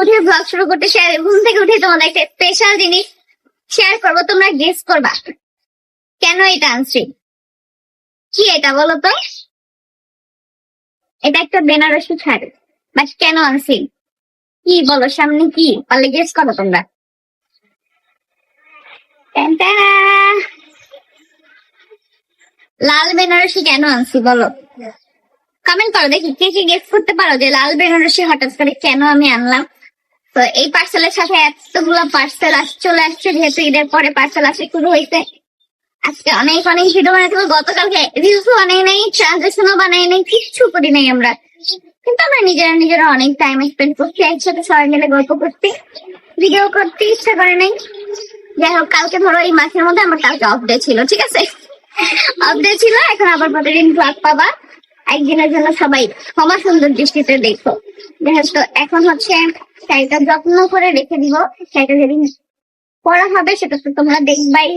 উঠে ব্লগ শুরু করতে ঘুম থেকে উঠে তোমাদের একটা স্পেশাল জিনিস শেয়ার করবো, তোমরা গেস করবা কেন এটা আনছি। কি এটা বলো তো? এটা একটা বেনারসি শাড়ি, বাট কেন আনছি কি বলো, সামনে কি পারলে গেস করো তোমরা। ট্যান-ট্যান। লাল বেনারসি কেন আনছি বলো, কমেন্ট করো দেখি কে কে গেস করতে পারো যে লাল বেনারসি হঠাৎ করে কেন আমি আনলাম। তো এই পার্সেলের সাথে এতগুলো পার্সেল চলে আসছে, যেহেতু ঈদের পরে পার্সেল আসে শুরু হয়েছে। আজকে অনেক অনেক ভিডিও বানাতে হবে, গতকালকে রিলসও বানাই নাই, ট্রানজেকশনও বানাই নাই, কিচ্ছু করি নাই আমরা। কিন্তু আমরা নিজেরা অনেক টাইম স্পেন্ড করছি একসাথে, সবাই মিলে গল্প করতে, ভিডিও করতে ইচ্ছা করে নাই। যাই হোক, কালকে ধরো এই মাসের মধ্যে আমার কালকে অফ ডে ছিল, ঠিক আছে, অফ ডে ছিল। এখন আবার প্রতিদিন ব্লগ পাবা, একদিনের জন্য সবাই ক্ষমা সুন্দর দৃষ্টিতে দেখো। যেহেতু এখন হচ্ছে শাড়িটা যত্ন করে রেখে দিব, শাড়িটা যেদিন পরা হবে সেটা তো তোমরা দেখবাই।